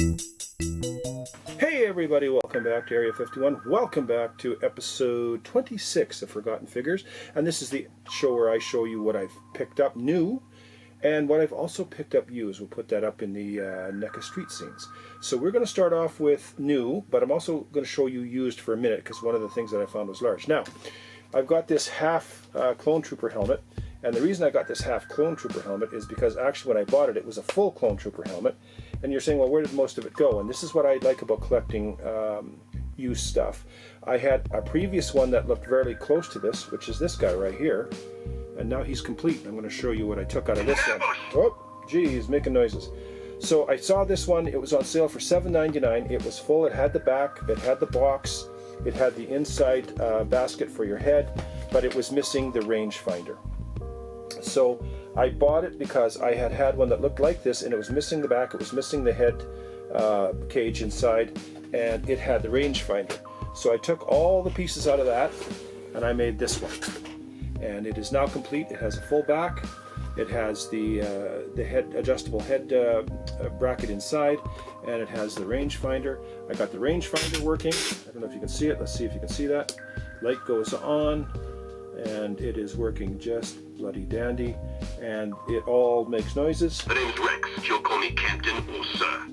Hey everybody, welcome back to Area 51. Welcome back to episode 26 of Forgotten Figures. And this is the show where I show you what I've picked up new and what I've also picked up used. We'll put that up in the NECA street scenes. So we're going to start off with new, but I'm also going to show you used for a minute because one of the things that I found was large. Now, I've got this half Clone Trooper helmet. And the reason I got this half Clone Trooper helmet is because actually when I bought it, it was a full Clone Trooper helmet. And you're saying, well, where did most of it go? And this is what I like about collecting used stuff. I had a previous one that looked very close to this, which is this guy right here. And now he's complete. I'm going to show you what I took out of this one. Oh, gee, he's making noises. So I saw this one. It was on sale for $7.99. It was full. It had the back. It had the box. It had the inside basket for your head. But it was missing the rangefinder. So I bought it because I had had one that looked like this, and it was missing the back, it was missing the head cage inside, and it had the rangefinder. So I took all the pieces out of that, and I made this one. And it is now complete. It has a full back. It has the head adjustable head bracket inside, and it has the rangefinder. I got the rangefinder working. I don't know if you can see it. Let's see if you can see that. Light goes on, and it is working just bloody dandy, and it all makes noises. My name's Rex. You'll call me Captain or Sir.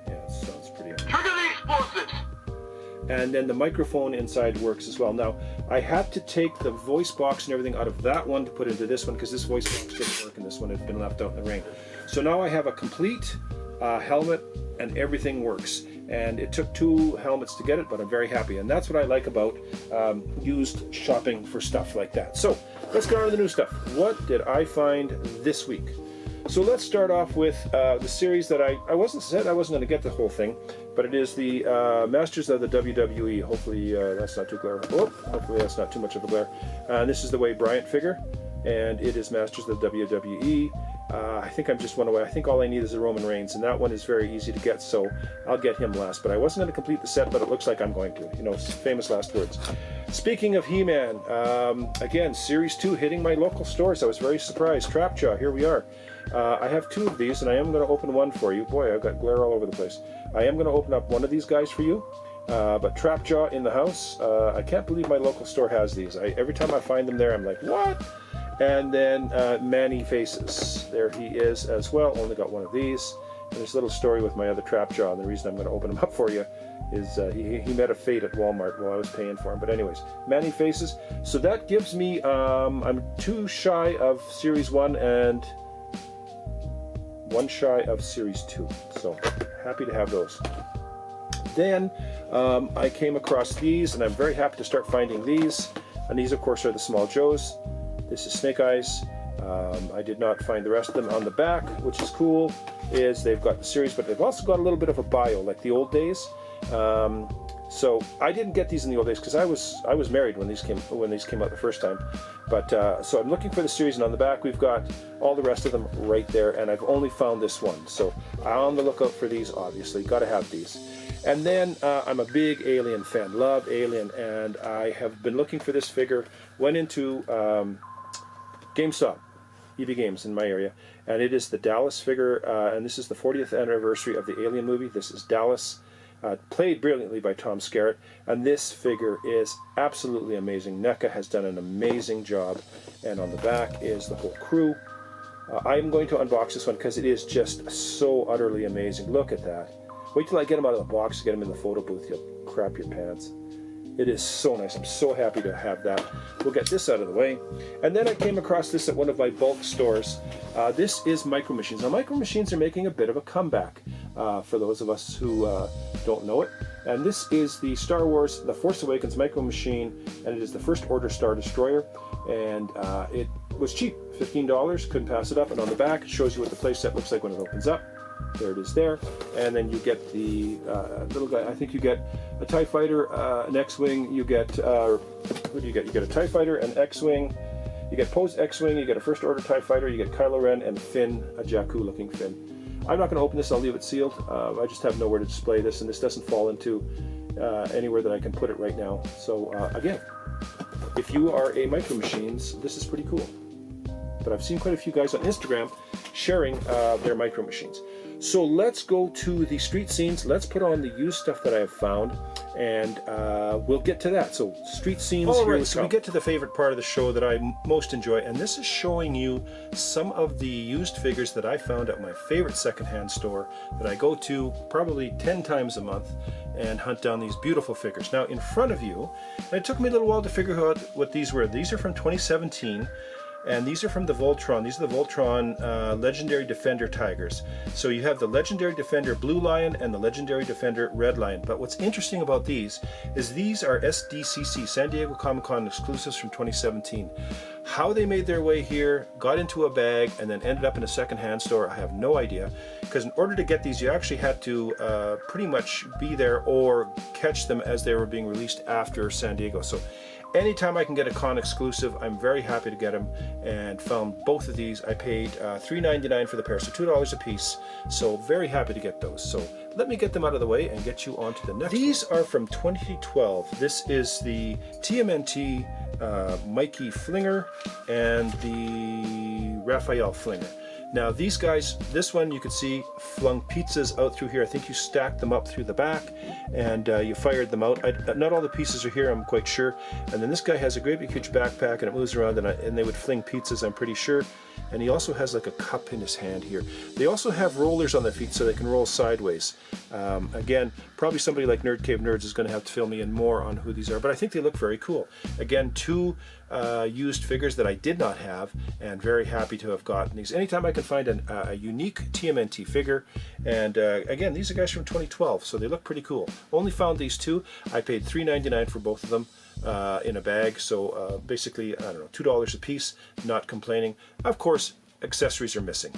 Yeah, it sounds pretty awesome. Trigger the explosives! And then the microphone inside works as well. Now, I had to take the voice box and everything out of that one to put into this one because this voice box didn't work and this one had been left out in the rain. So now I have a complete helmet and everything works. And it took 2 helmets to get it, but I'm very happy. And that's what I like about used shopping for stuff like that. So let's get on to the new stuff. What did I find this week? So let's start off with the series that I wasn't going to get the whole thing, but it is the Masters of the WWE. Hopefully that's not too glare. Oh, hopefully that's not too much of a glare. This is the Wade Bryant figure, and it is Masters of the WWE. I think I'm just one away. I think all I need is a Roman Reigns, and that one is very easy to get, so I'll get him last. But I wasn't going to complete the set, but it looks like I'm going to. You know, famous last words. Speaking of He-Man, again, Series 2 hitting my local stores. I was very surprised. Trapjaw, here we are. I have 2 of these, and I am going to open one for you. Boy, I've got glare all over the place. I am going to open up one of these guys for you. But Trapjaw in the house, I can't believe my local store has these. Every time I find them there, I'm like, what? And then Man-E-Faces. There he is as well. Only got one of these. And there's a little story with my other Trapjaw, and the reason I'm going to open him up for you is he met a fate at Walmart while I was paying for him. But anyways, Man-E-Faces. So that gives me, I'm 2 shy of Series 1 and 1 shy of Series 2. So happy to have those. Then I came across these, and I'm very happy to start finding these. And these, of course, are the Small Joes. This is Snake Eyes. I did not find the rest of them. On the back, which is cool, is they've got the series, but they've also got a little bit of a bio, like the old days. So I didn't get these in the old days because I was married when these came out the first time. But so I'm looking for the series, and on the back we've got all the rest of them right there, and I've only found this one. So I'm on the lookout for these. Obviously, got to have these. And then I'm a big Alien fan. Love Alien, and I have been looking for this figure. Went into GameStop, EB Games in my area, and it is the Dallas figure, and this is the 40th anniversary of the Alien movie. This is Dallas, played brilliantly by Tom Skerritt, and this figure is absolutely amazing. NECA has done an amazing job, and on the back is the whole crew. I'm going to unbox this one because it is just so utterly amazing. Look at that. Wait till I get him out of the box to get him in the photo booth. You'll crap your pants. It is so nice. I'm so happy to have that. We'll get this out of the way. And then I came across this at one of my bulk stores. This is Micro Machines. Now, Micro Machines are making a bit of a comeback for those of us who don't know it. And this is the Star Wars The Force Awakens Micro Machine, and it is the First Order Star Destroyer. And it was cheap, $15. Couldn't pass it up. And on the back, it shows you what the playset looks like when it opens up. There it is there. And then you get the little guy. I think you get a TIE Fighter, an X-Wing. You get, what do you get? You get a TIE Fighter, an X-Wing. You get Poe's X-Wing. You get a First Order TIE Fighter. You get Kylo Ren and Finn, a Jakku-looking Finn. I'm not going to open this. I'll leave it sealed. I just have nowhere to display this, and this doesn't fall into anywhere that I can put it right now. So again, if you are a Micro Machines, this is pretty cool. But I've seen quite a few guys on Instagram sharing their Micro Machines. So let's go to the street scenes. Let's put on the used stuff that I have found, and we'll get to that. So street scenes. All right, so we get to the favorite part of the show that I most enjoy, and this is showing you some of the used figures that I found at my favorite secondhand store that I go to probably 10 times a month and hunt down these beautiful figures. Now in front of you, and it took me a little while to figure out what these were. These are from 2017. And these are from the Voltron. These are the Voltron Legendary Defender Tigers. So you have the Legendary Defender Blue Lion and the Legendary Defender Red Lion. But what's interesting about these is these are SDCC, San Diego Comic-Con exclusives from 2017. How they made their way here, got into a bag, and then ended up in a second-hand store, I have no idea. Because in order to get these, you actually had to pretty much be there or catch them as they were being released after San Diego. So anytime I can get a con exclusive, I'm very happy to get them, and found both of these. I paid $3.99 for the pair, so $2 a piece. So very happy to get those. So let me get them out of the way and get you on to the next. These are from 2012. This is the TMNT Mikey Flinger and the Raphael Flinger. Now these guys, this one you could see flung pizzas out through here. I think you stacked them up through the back and you fired them out. Not all the pieces are here, I'm quite sure. And then this guy has a great big huge backpack and it moves around, and they would fling pizzas, I'm pretty sure. And he also has like a cup in his hand here. They also have rollers on their feet so they can roll sideways. Again, probably somebody like Nerd Cave Nerds is going to have to fill me in more on who these are, but I think they look very cool. Again, two used figures that I did not have, and very happy to have gotten these. Anytime I can find a unique TMNT figure, and again, these are guys from 2012, so they look pretty cool. Only found these two. I paid $3.99 for both of them in a bag, so basically, I don't know, $2 a piece, not complaining. Of course, accessories are missing.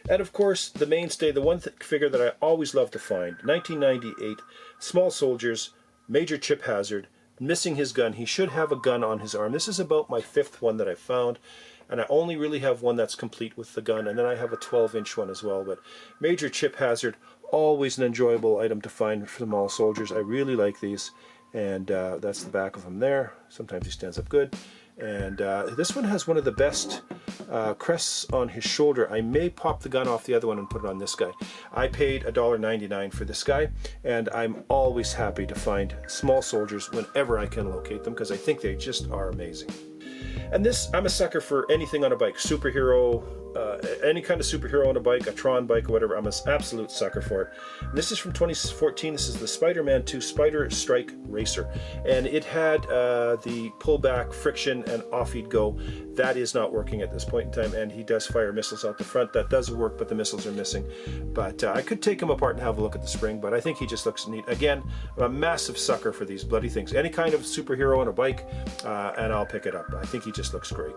And of course, the mainstay, the one figure that I always love to find, 1998, Small Soldiers, Major Chip Hazard, missing his gun. He should have a gun on his arm. This is about my 5th one that I found, and I only really have one that's complete with the gun, and then I have a 12-inch one as well. But Major Chip Hazard, always an enjoyable item to find for Small Soldiers. I really like these, and that's the back of him there. Sometimes he stands up good. And this one has one of the best crests on his shoulder. I may pop the gun off the other one and put it on this guy. I paid $1.99 for this guy, and I'm always happy to find Small Soldiers whenever I can locate them, because I think they just are amazing. And this, I'm a sucker for anything on a bike, superhero, any kind of superhero on a bike, a Tron bike or whatever. I'm an absolute sucker for it. And this is from 2014. This is the Spider-Man 2 Spider Strike Racer, and it had the pullback friction and off he'd go. That is not working at this point in time, and he does fire missiles out the front. That does work, but the missiles are missing. But I could take him apart and have a look at the spring, but I think he just looks neat. Again, I'm a massive sucker for these bloody things. Any kind of superhero on a bike, and I'll pick it up. I think he just looks great.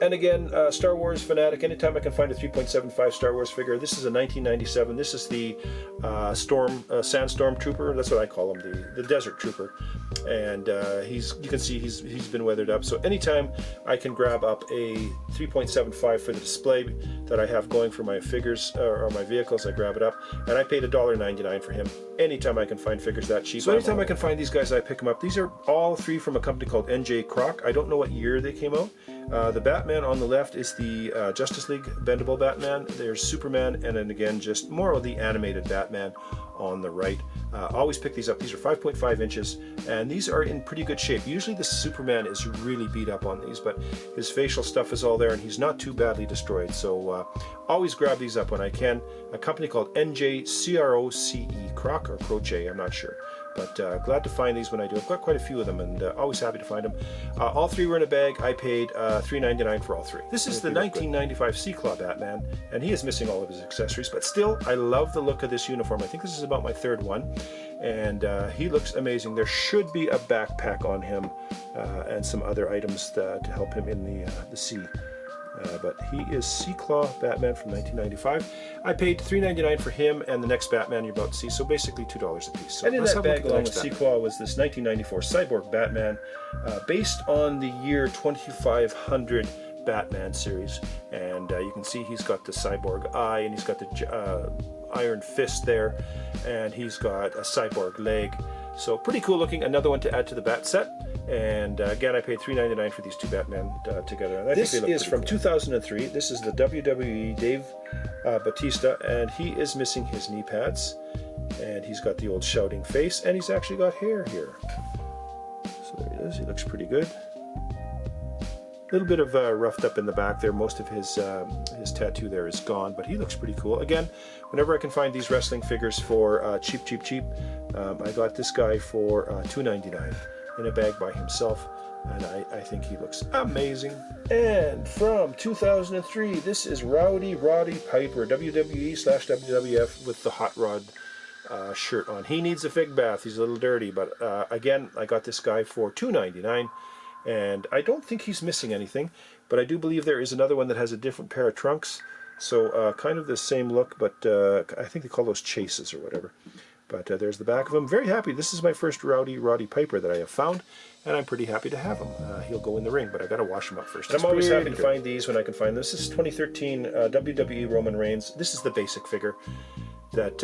And again, Star Wars fanatic. Anytime I can find a 3.75 Star Wars figure. This is a 1997. This is the Sandstorm Trooper. That's what I call him, the Desert Trooper. And you can see he's been weathered up. So anytime I can grab up a 3.75 for the display that I have going for my figures or my vehicles, I grab it up. And I paid $1.99 for him. Anytime I can find figures that cheap. So anytime I can find these guys, I pick them up. These are all three from a company called NJ Kroc. I don't know what year they came out. The Batman on the left is the Justice League bendable Batman. There's Superman, and then again just more of the animated Batman on the right. Always pick these up. These are 5.5 inches, and these are in pretty good shape. Usually the Superman is really beat up on these, but his facial stuff is all there, and he's not too badly destroyed. So always grab these up when I can. A company called NJ CROCE, Kroc or Croce, I'm not sure. But glad to find these when I do. I've got quite a few of them, and always happy to find them. All three were in a bag. I paid $3.99 for all three. This is the 1995 Sea-Claw Batman, and he is missing all of his accessories, but still, I love the look of this uniform. I think this is about my 3rd one, and he looks amazing. There should be a backpack on him and some other items to help him in the sea. But he is Sea-Claw Batman from 1995. I paid $3.99 for him and the next Batman you're about to see, so basically $2 a piece. So and in that bag along with Sea-Claw was this 1994 Cyborg Batman, based on the year 2500 Batman series. And you can see he's got the cyborg eye, and he's got the iron fist there, and he's got a cyborg leg. So pretty cool looking. Another one to add to the bat set. And again, I paid $3.99 for these two Batman together. And this is from 2003. This is the WWE Dave Batista, and he is missing his knee pads. And he's got the old shouting face, and he's actually got hair here. So there he is. He looks pretty good. A little bit of roughed up in the back there. Most of his tattoo there is gone, but he looks pretty cool. Again, whenever I can find these wrestling figures for cheap, I got this guy for $2.99 in a bag by himself, and I think he looks amazing. And from 2003, this is Rowdy Roddy Piper, WWE/WWF with the Hot Rod shirt on. He needs a fig bath. He's a little dirty, but again, I got this guy for $2.99. And I don't think he's missing anything, but I do believe there is another one that has a different pair of trunks. So kind of the same look, but I think they call those chases or whatever. But there's the back of him. Very happy. This is my first Rowdy Roddy Piper that I have found, and I'm pretty happy to have him. He'll go in the ring, but I got to wash him up first. I'm always happy to find these when I can find them. This is 2013 WWE Roman Reigns. This is the basic figure. That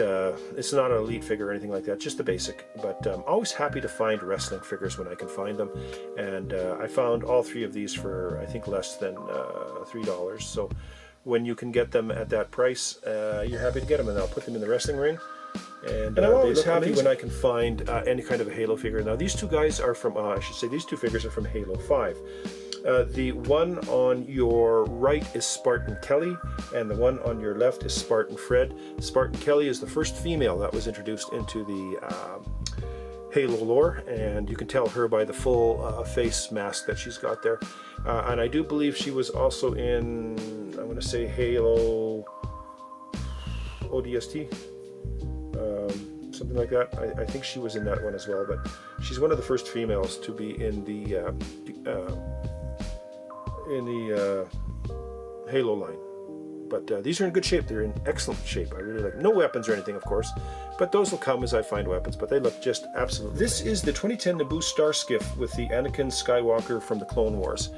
it's not an elite figure or anything like that, just the basic. But I'm always happy to find wrestling figures when I can find them. And I found all three of these for, I think, less than $3. So when you can get them at that price, you're happy to get them. And I'll put them in the wrestling ring. And I'm always happy when I can find any kind of a Halo figure. Now these two guys are from, I should say these two figures are from Halo 5. The one on your right is Spartan Kelly, and the one on your left is Spartan Fred. Spartan Kelly is the first female that was introduced into the Halo lore, and you can tell her by the full face mask that she's got there. And I do believe she was also in, I want to say Halo ODST, something like that. I think she was in that one as well, but she's one of the first females to be in the Halo line. But these are in good shape. They're in excellent shape. I really like. No weapons or anything, of course, but those will come as I find weapons. But they look just absolutely. This is the 2010 Naboo Star Skiff with the Anakin Skywalker from the Clone Wars.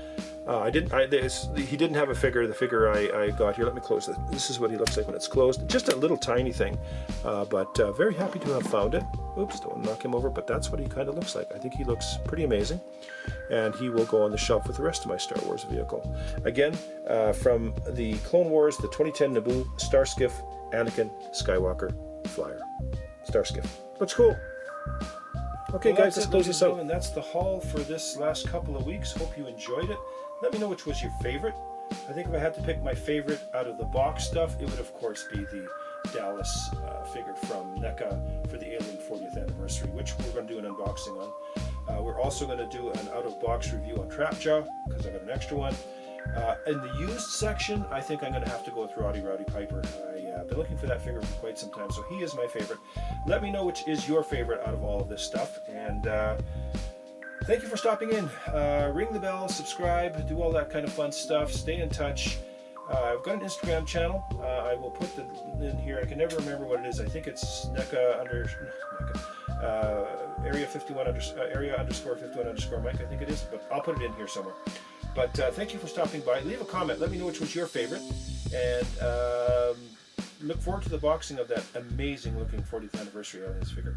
He didn't have a figure. The figure I got here. Let me close this. This is what he looks like when it's closed. Just a little tiny thing, but very happy to have found it. Oops, don't want to knock him over, but that's what he kind of looks like. I think he looks pretty amazing, and he will go on the shelf with the rest of my Star Wars vehicle. Again, from the Clone Wars, the 2010 Naboo Star Skiff, Anakin Skywalker Flyer. Star Skiff. Looks cool. Okay, guys, let's close this out. And that's the haul for this last couple of weeks. Hope you enjoyed it. Let me know which was your favorite. I think if I had to pick my favorite out of the box stuff, it would of course be the Dallas figure from NECA for the Alien 40th anniversary, which we're going to do an unboxing on. We're also going to do an out-of-box review on Trapjaw, because I got an extra one. In the used section, I think I'm going to have to go with Rowdy Roddy Piper. I've been looking for that figure for quite some time, so he is my favorite. Let me know which is your favorite out of all of this stuff, and thank you for stopping in. Ring the bell, subscribe, do all that kind of fun stuff. Stay in touch. I've got an Instagram channel. I will put the in here. I can never remember what it is. I think it's area 51 area _51 Mike. I think it is, but I'll put it in here somewhere. But thank you for stopping by. Leave a comment. Let me know which was your favorite, and look forward to the boxing of that amazing looking 40th anniversary Aliens figure.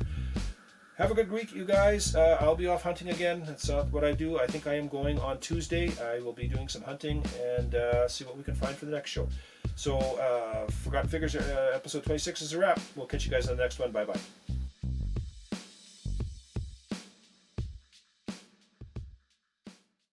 Have a good week, you guys. I'll be off hunting again. That's what I do. I think I am going on Tuesday. I will be doing some hunting and see what we can find for the next show. So, Forgotten Figures episode 26 is a wrap. We'll catch you guys on the next one. Bye-bye.